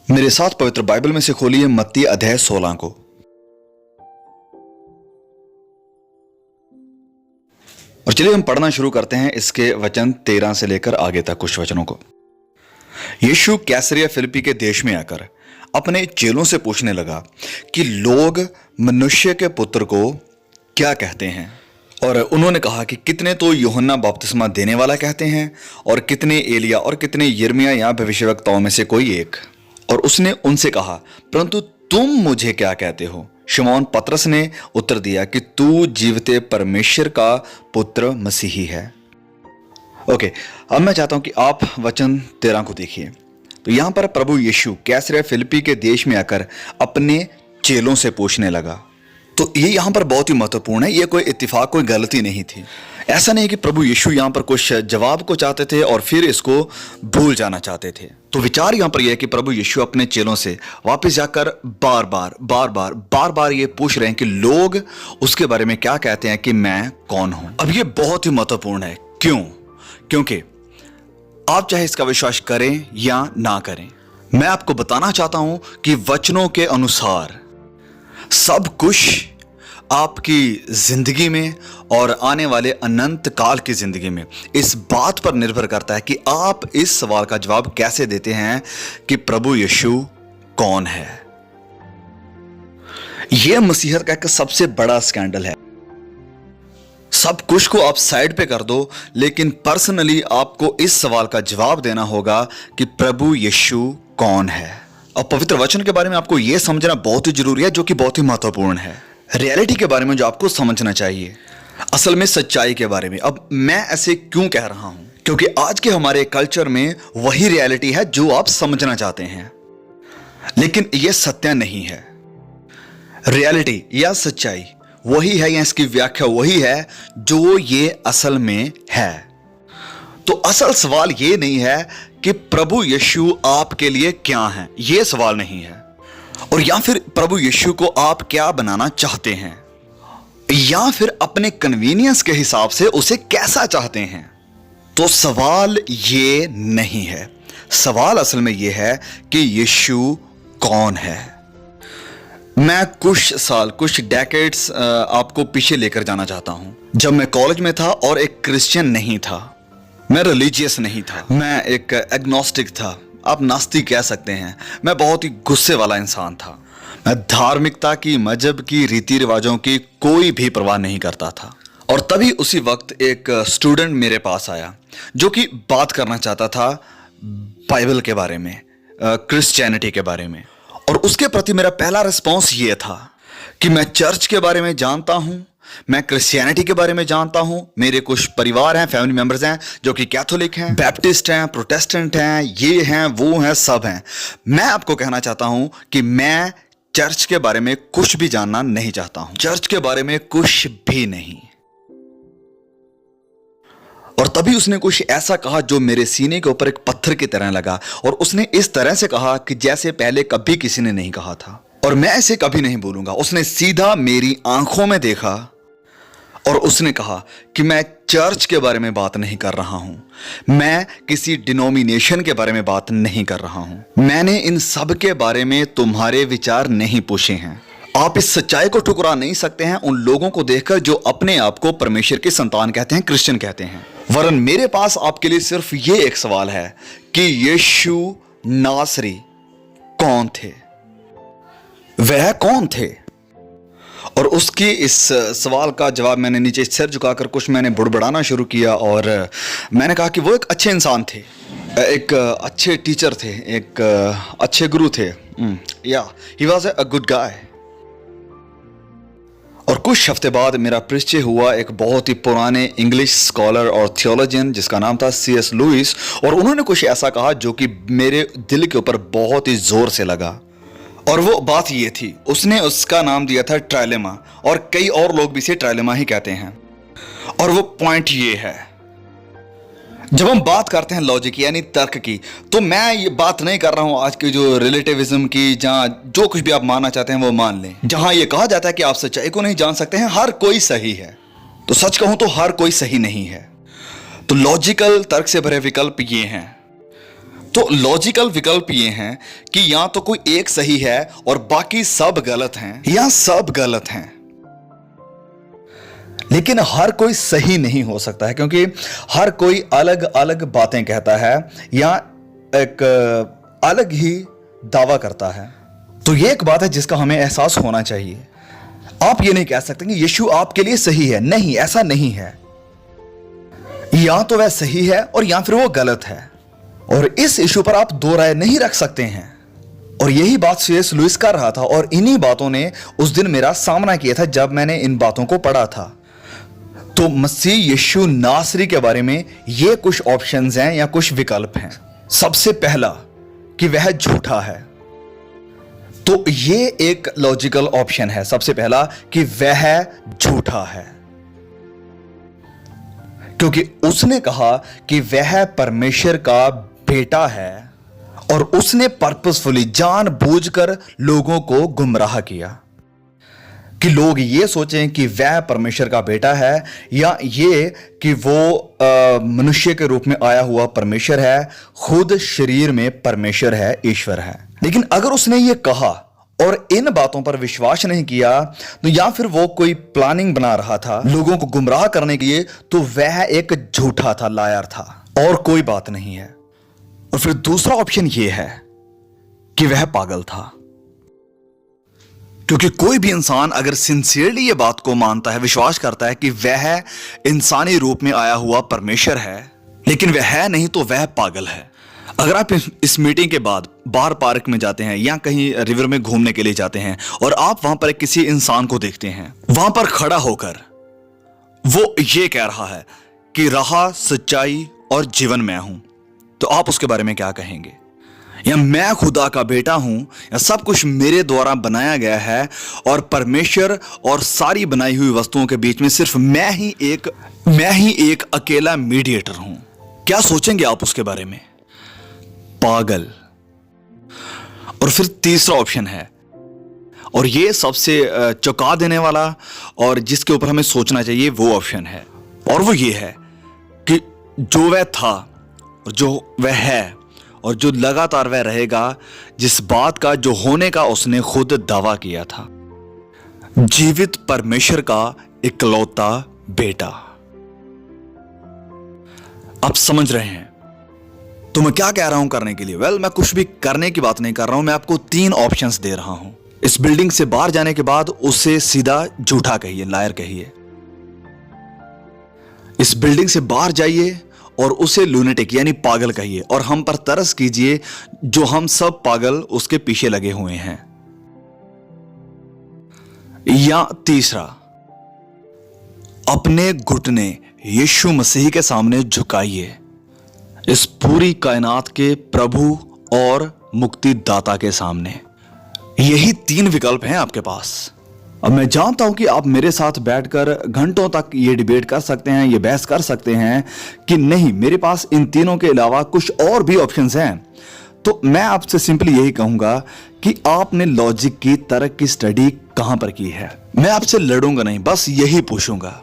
मेरे साथ पवित्र बाइबल में से खोलिए मत्ती अध्याय 16 को। और चलिए हम पढ़ना शुरू करते हैं इसके वचन 13 से लेकर आगे तक कुछ वचनों को। यीशु कैसरिया फिलिप्पी के देश में आकर अपने चेलों से पूछने लगा कि लोग मनुष्य के पुत्र को क्या कहते हैं। और उन्होंने कहा कि कितने तो यूहन्ना बपतिस्मा देने वाला कहते हैं, और कितने एलिया, और कितने यिर्मयाह या भविष्यवक्ताओं में से कोई एक। और उसने उनसे कहा, परंतु तुम मुझे क्या कहते हो? शिमोन पतरस ने उत्तर दिया कि तू जीवते परमेश्वर का पुत्र मसीही है। ओके, अब मैं चाहता हूं कि आप वचन 13 को देखिए। तो यहां पर प्रभु यीशु कैसरिया फिलिप्पी के देश में आकर अपने चेलों से पूछने लगा। तो ये यहां पर बहुत ही महत्वपूर्ण है। ये कोई इत्तेफाक, कोई गलती नहीं थी। ऐसा नहीं कि प्रभु यीशु यहां पर कुछ जवाब को चाहते थे और फिर इसको भूल जाना चाहते थे। तो विचार यहां पर यह है कि प्रभु यीशु अपने चेलों से वापस जाकर बार बार ये पूछ रहे हैं कि लोग उसके बारे में क्या कहते हैं कि मैं कौन हूं। अब ये बहुत ही महत्वपूर्ण है। क्यों? क्योंकि आप चाहे इसका विश्वास करें या ना करें, मैं आपको बताना चाहता हूं कि वचनों के अनुसार सब कुछ आपकी जिंदगी में और आने वाले अनंत काल की जिंदगी में इस बात पर निर्भर करता है कि आप इस सवाल का जवाब कैसे देते हैं कि प्रभु यीशु कौन है। यह मसीहत का एक सबसे बड़ा स्कैंडल है। सब कुछ को आप साइड पे कर दो, लेकिन पर्सनली आपको इस सवाल का जवाब देना होगा कि प्रभु यीशु कौन है। और पवित्र वचन के बारे में आपको यह समझना बहुत ही जरूरी है, जो कि बहुत ही महत्वपूर्ण है। रियलिटी के बारे में जो आपको समझना चाहिए, असल में सच्चाई के बारे में। अब मैं ऐसे क्यों कह रहा हूं? क्योंकि आज के हमारे कल्चर में वही रियलिटी है जो आप समझना चाहते हैं, लेकिन यह सत्य नहीं है। रियलिटी या सच्चाई वही है, या इसकी व्याख्या वही है जो ये असल में है। तो असल सवाल ये नहीं है कि प्रभु यीशु आपके लिए क्या है, यह सवाल नहीं है। और या फिर प्रभु यीशु को आप क्या बनाना चाहते हैं, या फिर अपने कन्वीनियंस के हिसाब से उसे कैसा चाहते हैं। तो सवाल ये नहीं है। सवाल असल में यह है कि यीशु कौन है। मैं कुछ डेकेड्स आपको पीछे लेकर जाना चाहता हूं। जब मैं कॉलेज में था और एक क्रिश्चियन नहीं था, मैं रिलीजियस नहीं था, मैं एक एग्नोस्टिक था, आप नास्तिक कह सकते हैं। मैं बहुत ही गुस्से वाला इंसान था। मैं धार्मिकता की, मजहब की, रीति रिवाजों की कोई भी परवाह नहीं करता था। और तभी उसी वक्त एक स्टूडेंट मेरे पास आया जो कि बात करना चाहता था बाइबल के बारे में, क्रिश्चियनिटी के बारे में। और उसके प्रति मेरा पहला रिस्पॉन्स ये था कि मैं चर्च के बारे में जानता हूं, मैं क्रिश्चियनिटी के बारे में जानता हूं। मेरे कुछ परिवार हैं, फैमिली मेंबर्स हैं जो कि कैथोलिक हैं, बैप्टिस्ट हैं, प्रोटेस्टेंट हैं, ये हैं, वो हैं, सब हैं। मैं आपको कहना चाहता हूं कि मैं चर्च के बारे में कुछ भी जानना नहीं चाहता हूं, चर्च के बारे में कुछ भी नहीं। और तभी उसने कुछ ऐसा कहा जो मेरे सीने के ऊपर एक पत्थर की तरह लगा। और उसने इस तरह से कहा कि जैसे पहले कभी किसी ने नहीं कहा था, और मैं इसे कभी नहीं भूलूंगा। उसने सीधा मेरी आंखों में देखा और उसने कहा कि मैं चर्च के बारे में बात नहीं कर रहा हूं, मैं किसी डिनोमिनेशन के बारे में बात नहीं कर रहा हूं, मैंने इन सब के बारे में तुम्हारे विचार नहीं पूछे हैं। आप इस सच्चाई को ठुकरा नहीं सकते हैं उन लोगों को देखकर जो अपने आप को परमेश्वर की संतान कहते हैं, क्रिश्चियन कहते हैं। वरन मेरे पास आपके लिए सिर्फ ये एक सवाल है कि यीशु नासरी कौन थे, वह कौन थे। और उसकी इस सवाल का जवाब मैंने नीचे सिर झुकाकर कुछ मैंने बुड़बड़ाना शुरू किया। और मैंने कहा कि वो एक अच्छे इंसान थे, एक अच्छे टीचर थे, एक अच्छे गुरु थे। या he was a good guy. और कुछ हफ्ते बाद मेरा परिचय हुआ एक बहुत ही पुराने इंग्लिश स्कॉलर और थियोलॉजियन जिसका नाम था C.S. लुइस। और उन्होंने कुछ ऐसा कहा जो कि मेरे दिल के ऊपर बहुत ही जोर से लगा। और वो बात ये थी, उसने उसका नाम दिया था ट्राइलेमा, और कई और लोग भी इसे ट्राइलेमा ही कहते हैं। और वो पॉइंट ये है, जब हम बात करते हैं लॉजिक यानी तर्क की, तो मैं ये बात नहीं कर रहा हूं आज की जो रिलेटिविज्म की, जहां जो कुछ भी आप मानना चाहते हैं वो मान लें, जहां ये कहा जाता है कि आप सच्चाई को नहीं जान सकते हैं, हर कोई सही है। तो सच कहूं तो हर कोई सही नहीं है। तो लॉजिकल तर्क से भरे विकल्प ये हैं। तो लॉजिकल विकल्प ये हैं कि या तो कोई एक सही है और बाकी सब गलत हैं, या सब गलत हैं। लेकिन हर कोई सही नहीं हो सकता है, क्योंकि हर कोई अलग अलग बातें कहता है या एक अलग ही दावा करता है। तो ये एक बात है जिसका हमें एहसास होना चाहिए। आप ये नहीं कह सकते कि यीशु आपके लिए सही है। नहीं, ऐसा नहीं है। या तो वह सही है और या फिर वो गलत है, और इस इशू पर आप दो राय नहीं रख सकते हैं। और यही बात C.S. लुइस कर रहा था, और इन्हीं बातों ने उस दिन मेरा सामना किया था जब मैंने इन बातों को पढ़ा था। तो मसीह यीशु नासरी के बारे में ये कुछ ऑप्शंस हैं या कुछ विकल्प हैं। सबसे पहला कि वह झूठा है। तो ये एक लॉजिकल ऑप्शन है। सबसे पहला कि वह झूठा है, क्योंकि उसने कहा कि वह परमेश्वर का बेटा है, और उसने पर्पसफुली जानबूझकर लोगों को गुमराह किया कि लोग ये सोचें कि वह परमेश्वर का बेटा है, या ये कि वो मनुष्य के रूप में आया हुआ परमेश्वर है, खुद शरीर में परमेश्वर है, ईश्वर है। लेकिन अगर उसने ये कहा और इन बातों पर विश्वास नहीं किया, तो या फिर वो कोई प्लानिंग बना रहा था लोगों को गुमराह करने के लिए, तो वह एक झूठा था, लायर था, और कोई बात नहीं है। और फिर दूसरा ऑप्शन यह है कि वह पागल था, क्योंकि कोई भी इंसान अगर सिंसियरली ये बात को मानता है, विश्वास करता है कि वह इंसानी रूप में आया हुआ परमेश्वर है, लेकिन वह है नहीं, तो वह पागल है। अगर आप इस मीटिंग के बाद बाहर पार्क में जाते हैं या कहीं रिवर में घूमने के लिए जाते हैं, और आप वहां पर किसी इंसान को देखते हैं, वहां पर खड़ा होकर वो ये कह रहा है कि राह, सच्चाई और जीवन मैं हूं, तो आप उसके बारे में क्या कहेंगे? या मैं खुदा का बेटा हूं, या सब कुछ मेरे द्वारा बनाया गया है, और परमेश्वर और सारी बनाई हुई वस्तुओं के बीच में सिर्फ मैं ही एक अकेला मीडिएटर हूं। क्या सोचेंगे आप उसके बारे में? पागल। और फिर तीसरा ऑप्शन है, और ये सबसे चौंका देने वाला और जिसके ऊपर हमें सोचना चाहिए, वो ऑप्शन है, और वो ये है कि जो वह था और जो वह है और जो लगातार वह रहेगा, जिस बात का जो होने का उसने खुद दावा किया था, जीवित परमेश्वर का इकलौता बेटा। आप समझ रहे हैं तो मैं क्या कह रहा हूं करने के लिए? मैं कुछ भी करने की बात नहीं कर रहा हूं, मैं आपको 3 ऑप्शंस दे रहा हूं। इस बिल्डिंग से बाहर जाने के बाद उसे सीधा झूठा कहिए, लायर कहिए। इस बिल्डिंग से बाहर जाइए और उसे लूनेटिक यानी पागल कहिए, और हम पर तरस कीजिए जो हम सब पागल उसके पीछे लगे हुए हैं। या तीसरा, अपने घुटने यीशु मसीह के सामने झुकाइए, इस पूरी कायनात के प्रभु और मुक्तिदाता के सामने। यही 3 विकल्प हैं आपके पास। अब मैं जानता हूं कि आप मेरे साथ बैठकर घंटों तक ये डिबेट कर सकते हैं, ये बहस कर सकते हैं कि नहीं, मेरे पास इन तीनों के अलावा कुछ और भी ऑप्शंस हैं। तो मैं आपसे सिंपली यही कहूंगा कि आपने लॉजिक की, तर्क की स्टडी कहां पर की है। मैं आपसे लड़ूंगा नहीं, बस यही पूछूंगा,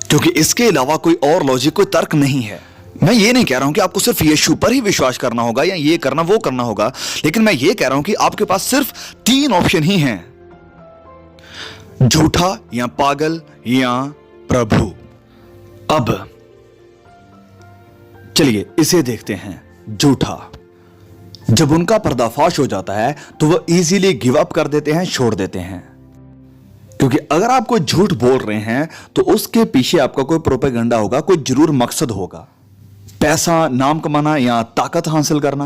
क्योंकि इसके अलावा कोई और लॉजिक, कोई तर्क नहीं है। मैं ये नहीं कह रहा हूं कि आपको सिर्फ यीशु पर ही विश्वास करना होगा या ये करना वो करना होगा, लेकिन मैं ये कह रहा हूं कि आपके पास सिर्फ 3 ऑप्शन ही हैं, झूठा या पागल या प्रभु। अब चलिए इसे देखते हैं, झूठा। जब उनका पर्दाफाश हो जाता है तो वह इजीली गिव अप कर देते हैं, छोड़ देते हैं, क्योंकि अगर आप कोई झूठ बोल रहे हैं तो उसके पीछे आपका कोई प्रोपेगेंडा होगा, कोई जरूर मकसद होगा, पैसा, नाम कमाना या ताकत हासिल करना।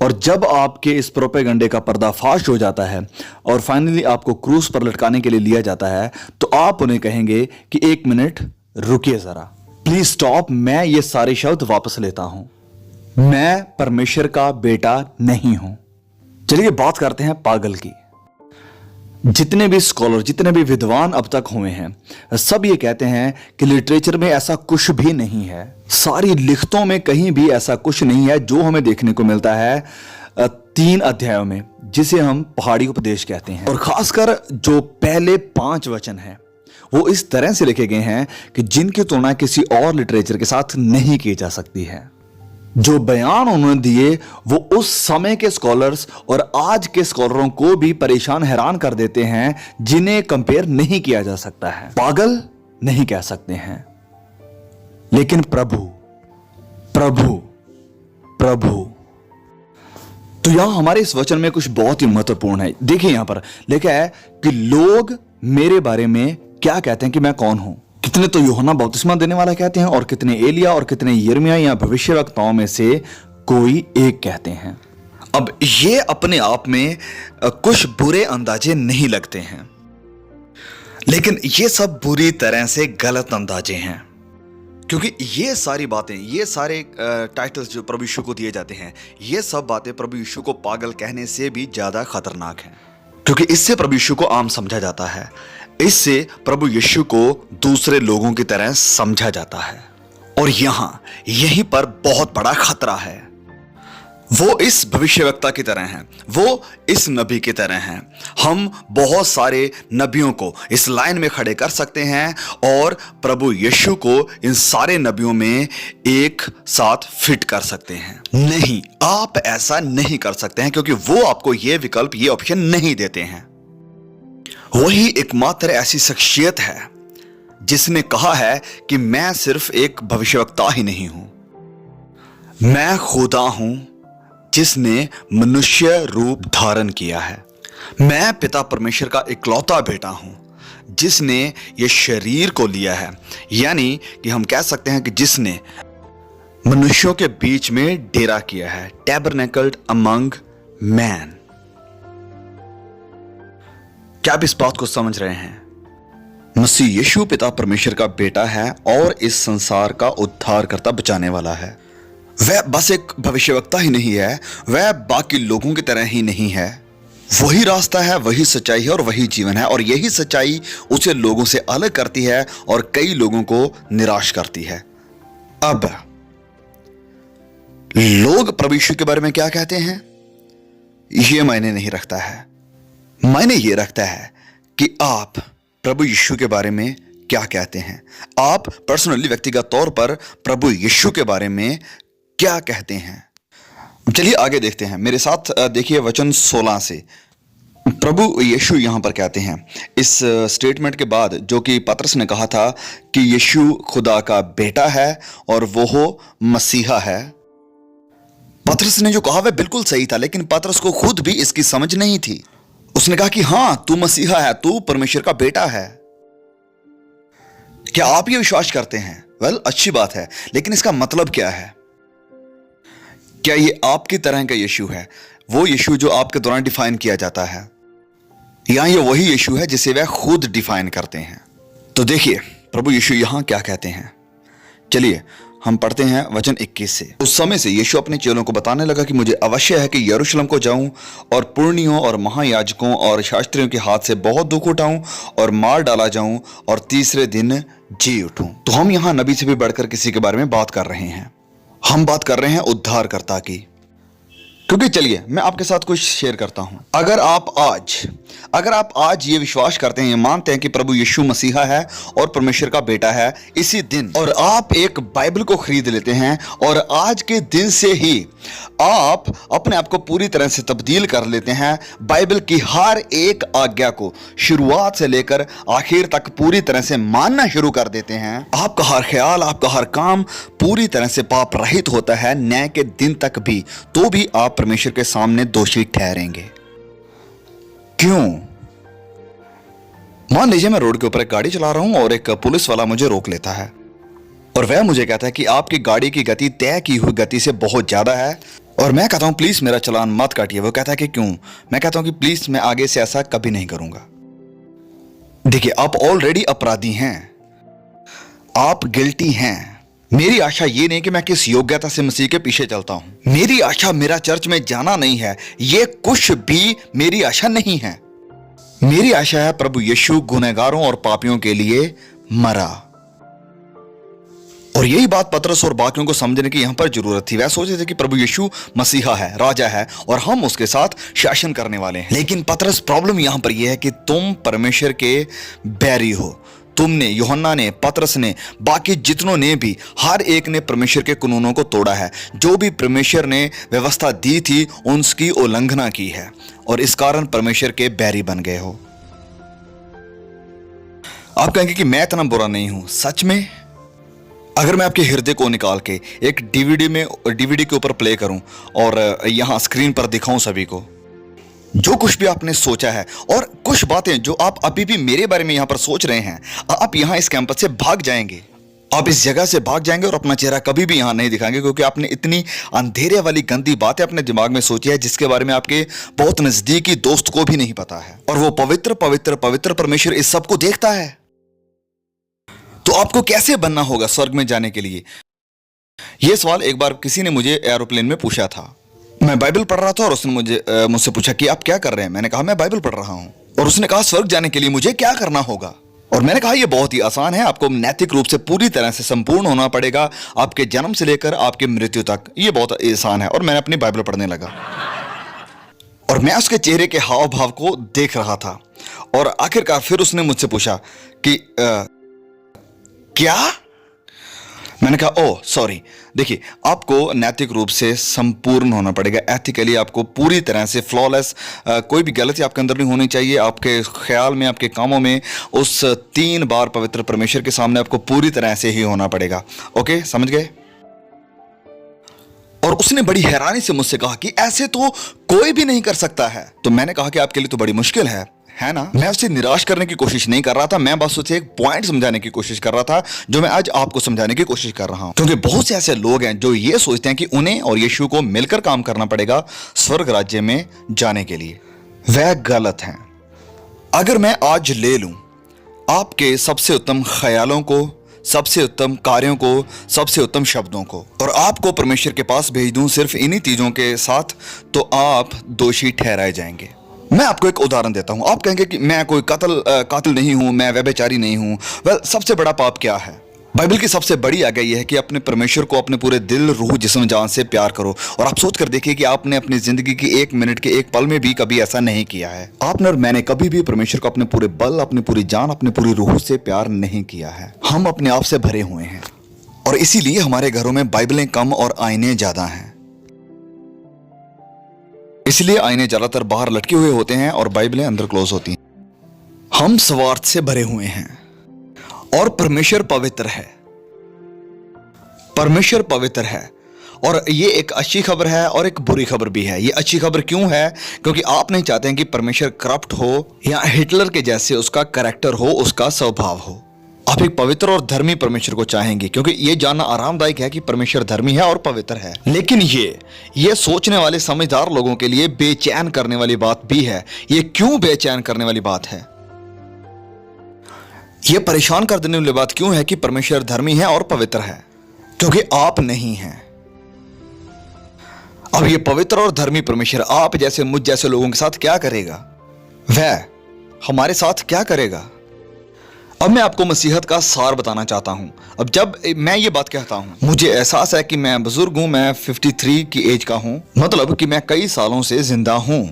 और जब आपके इस प्रोपेगेंडे का पर्दाफाश हो जाता है और फाइनली आपको क्रूस पर लटकाने के लिए लिया जाता है, तो आप उन्हें कहेंगे कि 1 मिनट रुकिए जरा, प्लीज स्टॉप। मैं ये सारे शब्द वापस लेता हूं, मैं परमेश्वर का बेटा नहीं हूं। चलिए बात करते हैं पागल की। जितने भी स्कॉलर, जितने भी विद्वान अब तक हुए हैं, सब ये कहते हैं कि लिटरेचर में ऐसा कुछ भी नहीं है, सारी लिखतों में कहीं भी ऐसा कुछ नहीं है जो हमें देखने को मिलता है 3 अध्यायों में, जिसे हम पहाड़ी उपदेश कहते हैं। और खासकर जो पहले 5 वचन हैं वो इस तरह से लिखे गए हैं कि जिनकी तुलना किसी और लिटरेचर के साथ नहीं की जा सकती है। जो बयान उन्होंने दिए वो उस समय के स्कॉलर्स और आज के स्कॉलरों को भी परेशान हैरान कर देते हैं, जिन्हें कंपेयर नहीं किया जा सकता है। पागल नहीं कह सकते हैं, लेकिन प्रभु प्रभु प्रभु। तो यहां हमारे इस वचन में कुछ बहुत ही महत्वपूर्ण है। देखिए यहां पर लिखा है कि लोग मेरे बारे में क्या कहते हैं कि मैं कौन हूं। कितने तो यूहन्ना बपतिस्मा देने वाला कहते हैं और कितने एलिया और कितने यिर्मयाह या भविष्यवक्ताओं में से कोई एक कहते हैं। अब ये अपने आप में कुछ बुरे अंदाजे नहीं लगते हैं, लेकिन ये सब बुरी तरह से गलत अंदाजे हैं, क्योंकि ये सारी बातें, ये सारे टाइटल्स जो प्रभु यीशु को दिए जाते हैं, ये सब बातें प्रभु यीशु को पागल कहने से भी ज्यादा खतरनाक हैं, क्योंकि इससे प्रभु यीशु को आम समझा जाता है। इससे प्रभु यीशु को दूसरे लोगों की तरह समझा जाता है, और यहीं पर बहुत बड़ा खतरा है। वो इस भविष्यवक्ता की तरह हैं, वो इस नबी की तरह हैं। हम बहुत सारे नबियों को इस लाइन में खड़े कर सकते हैं और प्रभु यीशु को इन सारे नबियों में एक साथ फिट कर सकते हैं। नहीं, आप ऐसा नहीं कर सकते हैं, क्योंकि वो आपको ये विकल्प, ये ऑप्शन नहीं देते हैं। वही एकमात्र ऐसी शख्सियत है जिसने कहा है कि मैं सिर्फ एक भविष्यवक्ता ही नहीं हूं, मैं खुदा हूं जिसने मनुष्य रूप धारण किया है। मैं पिता परमेश्वर का इकलौता बेटा हूं जिसने ये शरीर को लिया है, यानी कि हम कह सकते हैं कि जिसने मनुष्यों के बीच में डेरा किया है, टैबरनेकल्ड अमंग मैन। क्या आप इस बात को समझ रहे हैं? मसीह यीशु पिता परमेश्वर का बेटा है और इस संसार का उद्धार करता, बचाने वाला है। वह बस एक भविष्यवक्ता ही नहीं है, वह बाकी लोगों की तरह ही नहीं है। वही रास्ता है, वही सच्चाई है और वही जीवन है, और यही सच्चाई उसे लोगों से अलग करती है और कई लोगों को निराश करती है। अब लोग प्रभु यीशु के बारे में क्या कहते हैं, यह मायने नहीं रखता है। मायने ये रखता है कि आप प्रभु यीशु के बारे में क्या कहते हैं। आप पर्सनली, व्यक्तिगत तौर पर प्रभु यीशु के बारे में क्या कहते हैं। चलिए आगे देखते हैं, मेरे साथ देखिए वचन 16 से। प्रभु यीशु यहां पर कहते हैं इस स्टेटमेंट के बाद, जो कि पतरस ने कहा था कि यीशु खुदा का बेटा है और वो मसीहा है। पतरस ने जो कहा वह बिल्कुल सही था, लेकिन पतरस को खुद भी इसकी समझ नहीं थी। उसने कहा कि हां, तू मसीहा है, तू परमेश्वर का बेटा है। क्या आप ये विश्वास करते हैं? वेल, अच्छी बात है, लेकिन इसका मतलब क्या है? क्या ये आपकी तरह का यीशु है, वो यीशु जो आपके द्वारा डिफाइन किया जाता है, या ये वही यीशु है जिसे वह खुद डिफाइन करते हैं? तो देखिए प्रभु यीशु यहां क्या कहते हैं। चलिए हम पढ़ते हैं वचन 21 से। उस समय से यीशु अपने चेलों को बताने लगा कि मुझे अवश्य है कि यरूशलेम को जाऊं और पुरनियों और महायाजकों और शास्त्रियों के हाथ से बहुत दुख उठाऊं और मार डाला जाऊं और तीसरे दिन जी उठूं। तो हम यहां नबी से भी बढ़कर किसी के बारे में बात कर रहे हैं। हम बात कर रहे हैं उद्धारकर्ता की। क्योंकि चलिए मैं आपके साथ कुछ शेयर करता हूं। अगर आप आज ये विश्वास करते हैं, ये मानते हैं कि प्रभु यीशु मसीहा है और परमेश्वर का बेटा है इसी दिन, और आप एक बाइबल को खरीद लेते हैं और आज के दिन से ही आप अपने आप को पूरी तरह से तब्दील कर लेते हैं, बाइबल की हर एक आज्ञा को शुरुआत से लेकर आखिर तक पूरी तरह से मानना शुरू कर देते हैं, आपका हर ख्याल, आपका हर काम पूरी तरह से पाप रहित होता है, न्याय के दिन तक भी, तो भी आप परमेश्वर के सामने दोषी ठहरेंगे। क्यों? मान लीजिए मैं रोड के ऊपर एक गाड़ी चला रहा हूं और एक पुलिस वाला मुझे रोक लेता है और वह मुझे कहता है कि आपकी गाड़ी की गति तय की हुई गति से बहुत ज्यादा है, और मैं कहता हूं प्लीज मेरा चालान मत काटिए। वो कहता है कि क्यों? मैं कहता हूं कि प्लीज मैं आगे से ऐसा कभी नहीं करूंगा। देखिए आप ऑलरेडी अपराधी हैं, आप गिल्टी हैं। मेरी आशा ये नहीं कि मैं किस योग्यता से मसीह के पीछे चलता हूं। मेरी आशा मेरा चर्च में जाना नहीं है, ये कुछ भी मेरी आशा नहीं है। मेरी आशा है प्रभु यीशु गुनहगारों और पापियों के लिए मरा। और यही बात पतरस और बाकियों को समझने की यहां पर जरूरत थी। वह सोचते थे कि प्रभु यीशु मसीहा है, राजा है और हम उसके साथ शासन करने वाले हैं। लेकिन पतरस, प्रॉब्लम यहां पर यह है कि तुम परमेश्वर के बैरी हो, तुमने, यूहन्ना ने, पतरस ने, बाकी जितनों ने भी, हर एक ने परमेश्वर के कानूनों को तोड़ा है। जो भी परमेश्वर ने व्यवस्था दी थी उसकी उल्लंघना की है और इस कारण परमेश्वर के बैरी बन गए हो। आप कहेंगे कि मैं इतना बुरा नहीं हूं। सच में अगर मैं आपके हृदय को निकाल के एक डीवीडी के ऊपर प्ले करूं और यहां स्क्रीन पर दिखाऊं सभी को, जो कुछ भी आपने सोचा है और कुछ बातें जो आप अभी भी मेरे बारे में यहां पर सोच रहे हैं, आप यहां इस कैंपस से भाग जाएंगे। आप इस जगह से भाग जाएंगे और अपना चेहरा कभी भी यहां नहीं दिखाएंगे, क्योंकि आपने इतनी अंधेरे वाली गंदी बातें अपने दिमाग में सोची है जिसके बारे में आपके बहुत नजदीकी दोस्त को भी नहीं पता है। और वो पवित्र पवित्र पवित्र परमेश्वर इस सब को देखता है। तो आपको कैसे बनना होगा स्वर्ग में जाने के लिए? यह सवाल एक बार किसी ने मुझे एरोप्लेन में पूछा था। मैं बाइबल पढ़ रहा था और उसने मुझसे पूछा कि आप क्या कर रहे हैं। मैंने कहा मैं बाइबल पढ़ रहा हूं। और उसने कहा स्वर्ग जाने के लिए मुझे क्या करना होगा? और मैंने कहा यह बहुत ही आसान है। आपको नैतिक रूप से पूरी तरह से संपूर्ण होना पड़ेगा, आपके जन्म से लेकर आपके मृत्यु तक। यह बहुत आसान है। और मैंने अपनी बाइबल पढ़ने लगा और मैं उसके चेहरे के हाव भाव को देख रहा था। और आखिरकार फिर उसने मुझसे पूछा कि क्या? मैंने कहा ओह सॉरी, देखिए आपको नैतिक रूप से संपूर्ण होना पड़ेगा। एथिकली आपको पूरी तरह से फ्लॉलेस, कोई भी गलती आपके अंदर नहीं होनी चाहिए। आपके ख्याल में, आपके कामों में, उस 3 बार पवित्र परमेश्वर के सामने आपको पूरी तरह से ही होना पड़ेगा। ओके, समझ गए? और उसने बड़ी हैरानी से मुझसे कहा कि ऐसे तो कोई भी नहीं कर सकता है। तो मैंने कहा कि आपके लिए तो बड़ी मुश्किल है ना? मैं उसे निराश करने की कोशिश नहीं कर रहा था। मैं बस उसे एक पॉइंट समझाने की कोशिश कर रहा था, जो मैं आज आपको समझाने की कोशिश कर रहा हूं। क्योंकि बहुत से ऐसे लोग हैं जो ये सोचते हैं कि उन्हें और यीशु को मिलकर काम करना पड़ेगा स्वर्ग राज्य में जाने के लिए। वह गलत है। अगर मैं आज ले लूं आपके सबसे उत्तम ख्यालों को, सबसे उत्तम कार्यों को, सबसे उत्तम शब्दों को, और आपको परमेश्वर के पास भेज दूं सिर्फ इन्हीं चीजों के साथ, तो आप दोषी ठहराए जाएंगे। मैं आपको एक उदाहरण देता हूं। आप कहेंगे कि मैं कोई कातिल नहीं हूं, मैं व्यभिचारी नहीं हूं। वेल, सबसे बड़ा पाप क्या है? बाइबल की सबसे बड़ी आज्ञा यह है कि अपने परमेश्वर को अपने पूरे दिल, रूह, जिस्म, जान से प्यार करो। और आप सोच कर देखिए कि आपने अपनी जिंदगी की 1 मिनट के 1 पल में भी कभी ऐसा नहीं किया है। आपने और मैंने कभी भी परमेश्वर को अपने पूरे बल, अपनी पूरी जान, अपनी पूरी रूह से प्यार नहीं किया है। हम अपने आप से भरे हुए हैं और इसीलिए हमारे घरों में बाइबलें कम और आईने ज्यादा हैं। इसलिए आईने ज्यादातर बाहर लटके हुए होते हैं और बाइबलें अंदर क्लोज होती हैं। हम स्वार्थ से भरे हुए हैं और परमेश्वर पवित्र है। परमेश्वर पवित्र है और ये एक अच्छी खबर है और एक बुरी खबर भी है। ये अच्छी खबर क्यों है? क्योंकि आप नहीं चाहते हैं कि परमेश्वर करप्ट हो या हिटलर के जैसे उसका कैरेक्टर हो, उसका स्वभाव हो। आप एक पवित्र और धर्मी परमेश्वर को चाहेंगे, क्योंकि ये जानना आरामदायक है कि परमेश्वर धर्मी है और पवित्र है। लेकिन ये सोचने वाले समझदार लोगों के लिए बेचैन करने वाली बात भी है। ये क्यों बेचैन करने वाली बात है? ये परेशान कर देने वाली बात क्यों है कि परमेश्वर धर्मी है और पवित्र है? क्योंकि आप नहीं हैं। अब ये पवित्र और धर्मी परमेश्वर आप जैसे, मुझ जैसे लोगों के साथ क्या करेगा? वह हमारे साथ क्या करेगा? अब मैं आपको मसीहत का सार बताना चाहता हूं। अब जब मैं ये बात कहता हूं, मुझे एहसास है कि मैं बुजुर्ग हूं, मैं 53 की एज का हूं, मतलब कि मैं कई सालों से जिंदा हूं।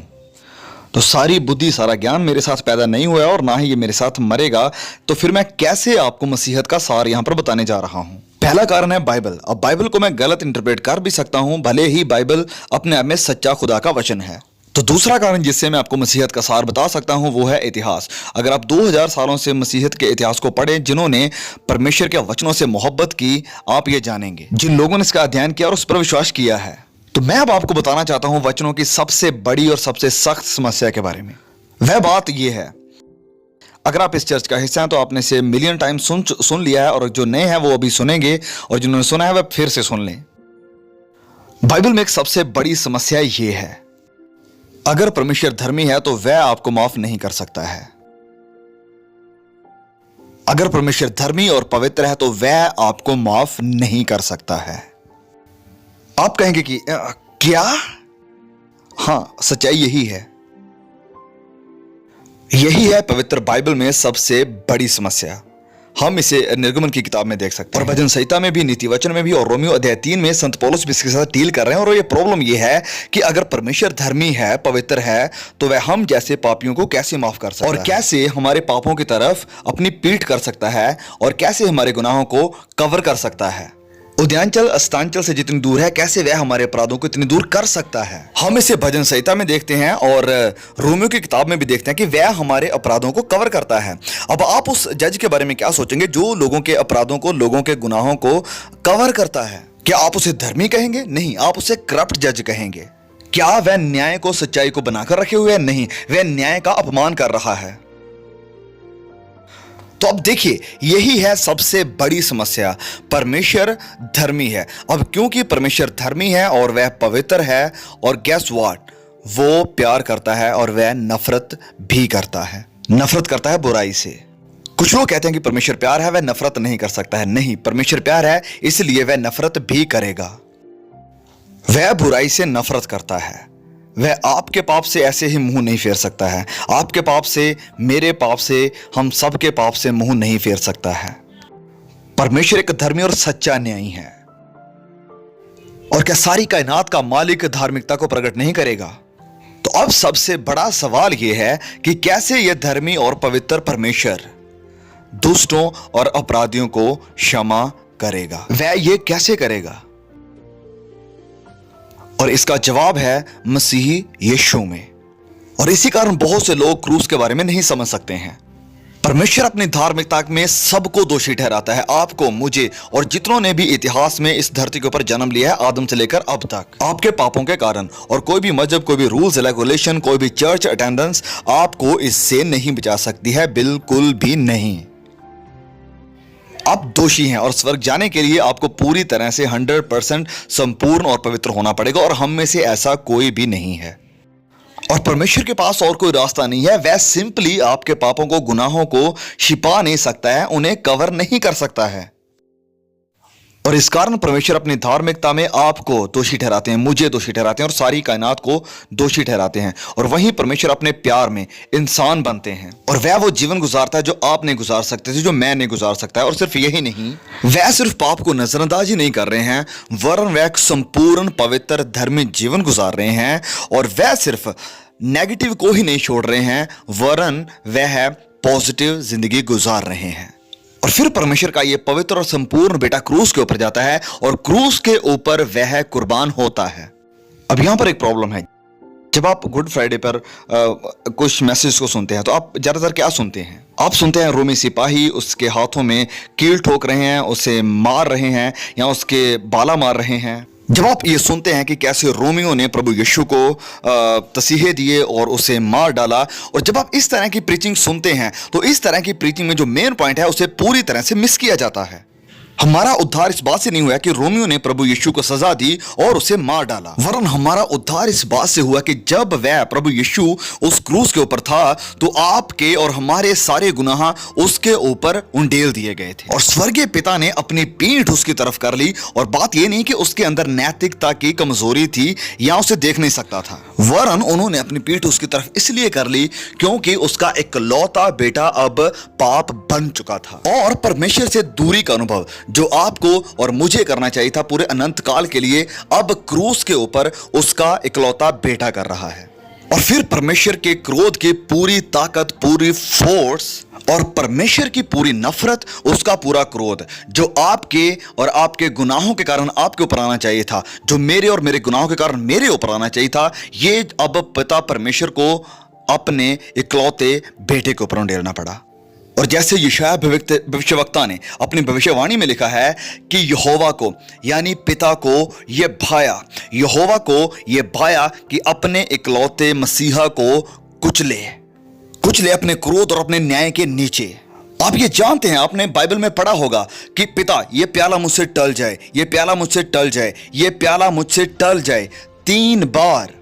तो सारी बुद्धि, सारा ज्ञान मेरे साथ पैदा नहीं हुआ और ना ही ये मेरे साथ मरेगा। तो फिर मैं कैसे आपको मसीहत का सार यहां पर बताने जा रहा हूं? पहला कारण है बाइबल। अब बाइबल को मैं गलत इंटरप्रेट कर भी सकता हूं, भले ही बाइबल अपने आप में सच्चा खुदा का वचन है। तो दूसरा कारण जिससे मैं आपको मसीहत का सार बता सकता हूं वो है इतिहास। अगर आप 2000 सालों से मसीहत के इतिहास को पढ़ें, जिन्होंने परमेश्वर के वचनों से मोहब्बत की, आप ये जानेंगे। जिन लोगों ने इसका अध्ययन किया और उस पर विश्वास किया है। तो मैं अब आपको बताना चाहता हूं वचनों की सबसे बड़ी और सबसे सख्त समस्या के बारे में। वह बात यह है, अगर आप इस चर्च का हिस्सा हैं तो आपने इसे मिलियन टाइम सुन लिया है, और जो नए हैं वो अभी सुनेंगे, और जिन्होंने सुना है वह फिर से सुन लें। बाइबल में एक सबसे बड़ी समस्या यह है, अगर परमेश्वर धर्मी है तो वह आपको माफ नहीं कर सकता है। अगर परमेश्वर धर्मी और पवित्र है तो वह आपको माफ नहीं कर सकता है। आप कहेंगे कि क्या? हां, सच्चाई यही है। यही है पवित्र बाइबल में सबसे बड़ी समस्या। हम इसे निर्गमन की किताब में देख सकते हैं और भजन संहिता में भी, नीति वचन में भी और रोमियो अध्याय 3 में संत पौलुस भी इसके साथ डील कर रहे हैं। और ये प्रॉब्लम ये है कि अगर परमेश्वर धर्मी है, पवित्र है, तो वह हम जैसे पापियों को कैसे माफ कर सकता है और कैसे हमारे पापों की तरफ अपनी पीठ कर सकता है और कैसे हमारे गुनाहों को कवर कर सकता है। उद्यांचल अस्तांचल से जितनी दूर है, कैसे वह हमारे अपराधों को इतनी दूर कर सकता है। हम इसे भजन संहिता में देखते हैं और रोमियो की किताब में भी देखते हैं कि वह हमारे अपराधों को कवर करता है। अब आप उस जज के बारे में क्या सोचेंगे जो लोगों के अपराधों को, लोगों के गुनाहों को कवर करता है? क्या आप उसे धर्मी कहेंगे? नहीं, आप उसे करप्ट जज कहेंगे। क्या वह न्याय को, सच्चाई को बनाकर रखे हुए है? नहीं, वह न्याय का अपमान कर रहा है। तो अब देखिए, यही है सबसे बड़ी समस्या। परमेश्वर धर्मी है। अब क्योंकि परमेश्वर धर्मी है और वह पवित्र है, और गेस व्हाट, वो प्यार करता है और वह नफरत भी करता है। नफरत करता है बुराई से। कुछ लोग कहते हैं कि परमेश्वर प्यार है, वह नफरत नहीं कर सकता है। नहीं, परमेश्वर प्यार है, इसलिए वह नफरत भी करेगा। वह बुराई से नफरत करता है। वह आपके पाप से ऐसे ही मुंह नहीं फेर सकता है। आपके पाप से, मेरे पाप से, हम सबके पाप से मुंह नहीं फेर सकता है। परमेश्वर एक धर्मी और सच्चा न्यायी है। और क्या सारी कायनात का मालिक धार्मिकता को प्रकट नहीं करेगा? तो अब सबसे बड़ा सवाल यह है कि कैसे यह धर्मी और पवित्र परमेश्वर दुष्टों और अपराधियों को क्षमा करेगा? वह यह कैसे करेगा? और इसका जवाब है मसीही यीशु में। और इसी कारण बहुत से लोग क्रूस के बारे में नहीं समझ सकते हैं। परमेश्वर अपनी धार्मिकता में सबको दोषी ठहराता है, आपको, मुझे और जितनों ने भी इतिहास में इस धरती के ऊपर जन्म लिया है, आदम से लेकर अब तक, आपके पापों के कारण। और कोई भी मजहब, कोई भी रूल्स रेगुलेशन, कोई भी चर्च अटेंडेंस आपको इससे नहीं बचा सकती है, बिल्कुल भी नहीं। आप दोषी हैं और स्वर्ग जाने के लिए आपको पूरी तरह से 100% संपूर्ण और पवित्र होना पड़ेगा, और हम में से ऐसा कोई भी नहीं है। और परमेश्वर के पास और कोई रास्ता नहीं है। वह सिंपली आपके पापों को, गुनाहों को छिपा नहीं सकता है, उन्हें कवर नहीं कर सकता है। और इस कारण परमेश्वर अपनी धार्मिकता में आपको दोषी ठहराते हैं, मुझे दोषी ठहराते हैं और सारी कायनात को दोषी ठहराते हैं। और वहीं परमेश्वर अपने प्यार में इंसान बनते हैं और वह वो जीवन गुजारता है जो आप नहीं गुजार सकते थे, जो मैं नहीं गुजार सकता है। और सिर्फ यही नहीं, वह सिर्फ पाप को नजरअंदाज ही नहीं कर रहे हैं, वरन वह एक संपूर्ण पवित्र धर्मी जीवन गुजार रहे हैं। और वह सिर्फ नेगेटिव को ही नहीं छोड़ रहे हैं, वरन वह पॉजिटिव जिंदगी गुजार रहे हैं। और फिर परमेश्वर का यह पवित्र और संपूर्ण बेटा क्रूस के ऊपर जाता है और क्रूस के ऊपर वह कुर्बान होता है। अब यहां पर एक प्रॉब्लम है। जब आप गुड फ्राइडे पर कुछ मैसेज को सुनते हैं तो आप ज्यादातर क्या सुनते हैं? आप सुनते हैं रोमी सिपाही उसके हाथों में कील ठोक रहे हैं, उसे मार रहे हैं या उसके बाला मार रहे हैं। जब आप ये सुनते हैं कि कैसे रोमियो ने प्रभु यीशु को तसीहे दिए और उसे मार डाला, और जब आप इस तरह की प्रीचिंग सुनते हैं तो इस तरह की प्रीचिंग में जो मेन पॉइंट है उसे पूरी तरह से मिस किया जाता है। हमारा उद्धार इस बात से नहीं हुआ कि रोमियो ने प्रभु यीशु को सजा दी और उसे मार डाला, वरन हमारा उद्धार इस बात से हुआ कि जब वह प्रभु यीशु उस क्रूस के ऊपर था तो आपके और हमारे सारे गुनाह उसके ऊपर उंडेल दिए गए थे। और स्वर्गीय पिता ने अपनी पीठ उसकी तरफ कर ली। और बात यह नहीं कि उसके अंदर नैतिकता की कमजोरी थी या उसे देख नहीं सकता था, वरन उन्होंने अपनी पीठ उसकी तरफ इसलिए कर ली क्योंकि उसका इकलौता बेटा अब पाप बन चुका था। और परमेश्वर से दूरी का अनुभव जो आपको और मुझे करना चाहिए था पूरे अनंत काल के लिए, अब क्रूस के ऊपर उसका इकलौता बेटा कर रहा है। और फिर परमेश्वर के क्रोध की पूरी ताकत, पूरी फोर्स और परमेश्वर की पूरी नफरत, उसका पूरा क्रोध जो आपके और आपके गुनाहों के कारण आपके ऊपर आना चाहिए था, जो मेरे और मेरे गुनाहों के कारण मेरे ऊपर आना चाहिए था, ये अब पिता परमेश्वर को अपने इकलौते बेटे के ऊपर उंडेलना पड़ा। और जैसे यशायाह भविष्यवक्ता ने अपनी भविष्यवाणी में लिखा है कि यहोवा को यानी पिता को ये भाया, यहोवा को ये भाया कि अपने इकलौते मसीहा को कुचले अपने क्रोध और अपने न्याय के नीचे। आप ये जानते हैं, आपने बाइबल में पढ़ा होगा कि पिता ये प्याला मुझसे टल जाए, ये प्याला मुझसे टल जाए, ये प्याला मुझसे टल जाए 3 बार।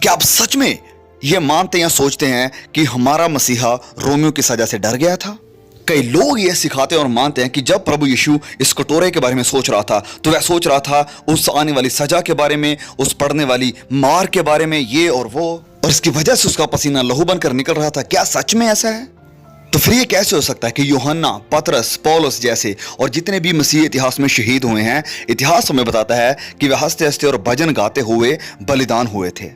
क्या आप सच में ये मानते या सोचते हैं कि हमारा मसीहा रोमियो की सजा से डर गया था? कई लोग ये सिखाते और मानते हैं कि जब प्रभु यीशु इस कटोरे के बारे में सोच रहा था तो वह सोच रहा था उस आने वाली सजा के बारे में, उस पड़ने वाली मार के बारे में, ये और वो, और इसकी वजह से उसका पसीना लहू बनकर निकल रहा था। क्या सच में ऐसा है? तो फिर ये कैसे हो सकता है कि यूहन्ना, पतरस, पौलुस जैसे और जितने भी मसीह इतिहास में शहीद हुए हैं, इतिहास हमें बताता है कि वे हंसते हंसते और भजन गाते हुए बलिदान हुए थे।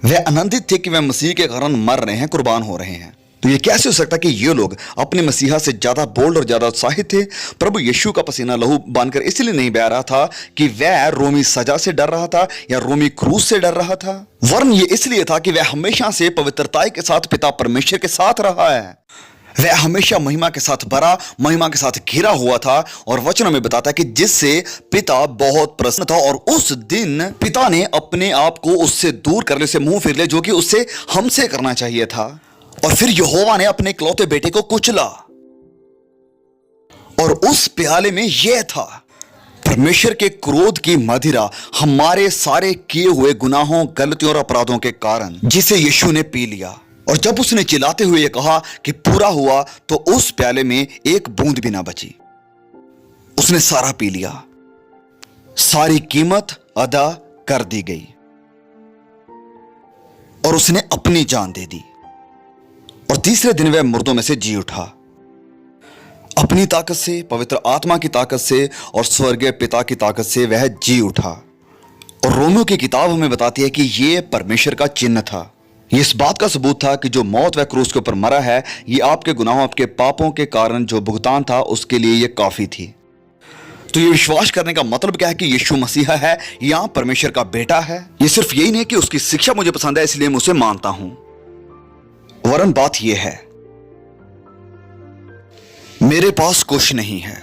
वे आनंदित थे कि वे मसीह के कारण मर रहे हैं, कुर्बान हो रहे हैं। तो ये कैसे हो सकता है कि ये लोग अपने मसीहा से ज्यादा बोल्ड और ज्यादा उत्साहित थे? प्रभु यीशु का पसीना लहू बांधकर इसलिए नहीं बह रहा था कि वह रोमी सजा से डर रहा था या रोमी क्रूस से डर रहा था, वरन ये इसलिए था कि वह हमेशा से पवित्रता के साथ पिता परमेश्वर के साथ रहा है। वह हमेशा महिमा के साथ भरा, महिमा के साथ घिरा हुआ था, और वचनों में बताता है कि जिससे पिता बहुत प्रसन्न था। और उस दिन पिता ने अपने आप को उससे दूर करने से मुंह फिर ले, जो कि उससे हमसे करना चाहिए था। और फिर यहोवा ने अपने इकलौते बेटे को कुचला, और उस प्याले में यह था परमेश्वर के क्रोध की मदिरा, हमारे सारे किए हुए गुनाहों, गलतियों और अपराधों के कारण, जिसे यीशु ने पी लिया। और जब उसने चिल्लाते हुए कहा कि पूरा हुआ, तो उस प्याले में एक बूंद भी ना बची। उसने सारा पी लिया, सारी कीमत अदा कर दी गई, और उसने अपनी जान दे दी। और तीसरे दिन वह मुर्दों में से जी उठा, अपनी ताकत से, पवित्र आत्मा की ताकत से और स्वर्गीय पिता की ताकत से वह जी उठा। और रोमियो की किताब हमें बताती है कि यह परमेश्वर का चिन्ह था। ये इस बात का सबूत था कि जो मौत वह क्रूस के ऊपर मरा है, ये आपके गुनाहों, आपके पापों के कारण जो भुगतान था, उसके लिए ये काफी थी। तो ये विश्वास करने का मतलब क्या है कि यीशु मसीहा है या परमेश्वर का बेटा है? ये सिर्फ यही नहीं कि उसकी शिक्षा मुझे पसंद है इसलिए मैं उसे मानता हूं, वरन बात यह है, मेरे पास कुछ नहीं है,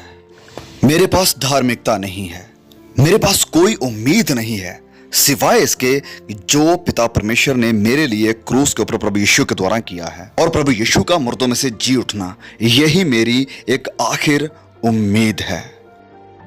मेरे पास धार्मिकता नहीं है, मेरे पास कोई उम्मीद नहीं है सिवाय इसके जो पिता परमेश्वर ने मेरे लिए क्रूस के ऊपर प्रभु यीशु के द्वारा किया है। और प्रभु यीशु का मुर्दों में से जी उठना, यही मेरी एक आखिर उम्मीद है।